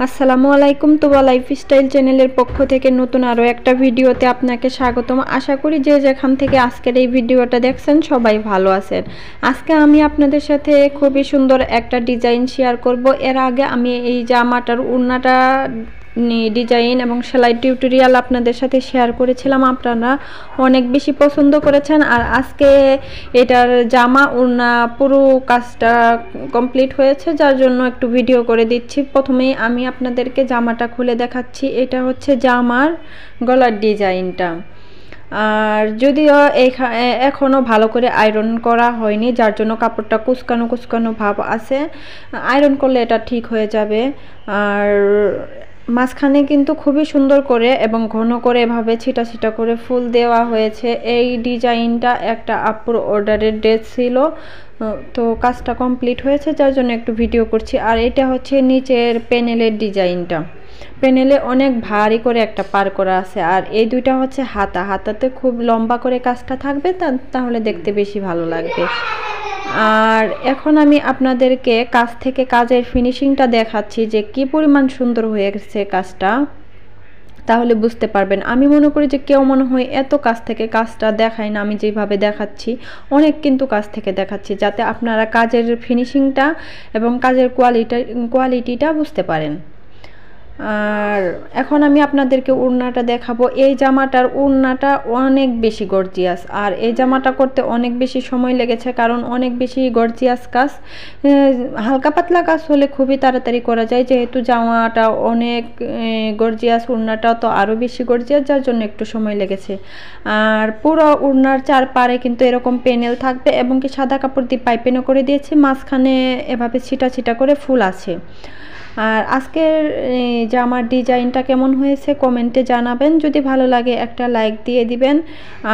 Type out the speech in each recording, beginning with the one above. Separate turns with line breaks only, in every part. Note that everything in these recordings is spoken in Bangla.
আসসালামু আলাইকুম। তুবা লাইফস্টাইল চ্যানেলের পক্ষ থেকে নতুন আরও একটা ভিডিওতে আপনাকে স্বাগতম। আশা করি যে যেখান থেকে আজকের এই ভিডিওটা দেখছেন সবাই ভালো আছেন। আজকে আমি আপনাদের সাথে খুবই সুন্দর একটা ডিজাইন শেয়ার করব। এর আগে আমি এই জামাটার ওড়নাটা ডিজাইন এবং সেলাই টিউটোরিয়াল আপনাদের সাথে শেয়ার করেছিলাম, আপনারা অনেক বেশি পছন্দ করেছেন। আর আজকে এটার জামা ওড়না পুরো কাজটা কমপ্লিট হয়েছে, যার জন্য একটু ভিডিও করে দিচ্ছি। প্রথমেই আমি আপনাদেরকে জামাটা খুলে দেখাচ্ছি। এটা হচ্ছে জামার গলার ডিজাইনটা। আর যদিও এখনও ভালো করে আয়রন করা হয়নি, যার জন্য কাপড়টা কুচকানো কুচকানো ভাব আছে। আয়রন করলে এটা ঠিক হয়ে যাবে। আর মাঝখানে কিন্তু খুবই সুন্দর করে এবং ঘন করে এভাবে ছিটা ছিটা করে ফুল দেওয়া হয়েছে। এই ডিজাইনটা একটা আপুর অর্ডারের ড্রেস ছিল, তো কাজটা কমপ্লিট হয়েছে, যার জন্য একটু ভিডিও করছি। আর এটা হচ্ছে নিচের প্যানেলের ডিজাইনটা। প্যানেলে অনেক ভারী করে একটা পার করা আছে। আর এই দুইটা হচ্ছে হাতাতে খুব লম্বা করে কাজটা থাকবে, তাহলে দেখতে বেশি ভালো লাগবে। আর এখন আমি আপনাদেরকে কাজ থেকে কাজের ফিনিশিংটা দেখাচ্ছি যে কি পরিমাণ সুন্দর হয়ে গেছে কাজটা, তাহলে বুঝতে পারবেন। আমি মনে করি যে কেউ মনে হয় এত কাছ থেকে কাজটা দেখায় না, আমি যেভাবে দেখাচ্ছি অনেক কিন্তু কাছ থেকে দেখাচ্ছি, যাতে আপনারা কাজের ফিনিশিংটা এবং কাজের কোয়ালিটিটা বুঝতে পারেন। আর এখন আমি আপনাদেরকে ওড়নাটা দেখাবো। এই জামাটার ওড়নাটা অনেক বেশি গর্জিয়াস, আর এই জামাটা করতে অনেক বেশি সময় লেগেছে, কারণ অনেক বেশি গর্জিয়াস কাজ। হালকা পাতলা কাজ হলে খুবই তাড়াতাড়ি করা যায়, যেহেতু জামাটা অনেক গর্জিয়াস, ওড়নাটা তো আরও বেশি গর্জিয়াস, যার জন্য একটু সময় লেগেছে। আর পুরো ওড়নার চারপাড়ে কিন্তু এরকম প্যানেল থাকবে, এবং কি সাদা কাপড় দিয়ে পাইপিংও করে দিয়েছি, মাঝখানে এভাবে ছিটা ছিটা করে ফুল আছে। আর আজকের জামার ডিজাইনটা কেমন হয়েছে কমেন্টে জানাবেন। যদি ভালো লাগে একটা লাইক দিয়ে দিবেন।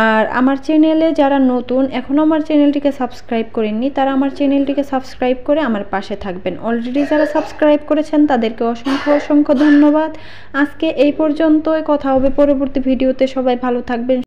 আর আমার চ্যানেলে যারা নতুন, এখনও আমার চ্যানেলটিকে সাবস্ক্রাইব করেননি, তারা আমার চ্যানেলটিকে সাবস্ক্রাইব করে আমার পাশে থাকবেন। অলরেডি যারা সাবস্ক্রাইব করেছেন তাদেরকে অসংখ্য অসংখ্য ধন্যবাদ। আজকে এই পর্যন্তই, কথা হবে পরবর্তী ভিডিওতে। সবাই ভালো থাকবেন।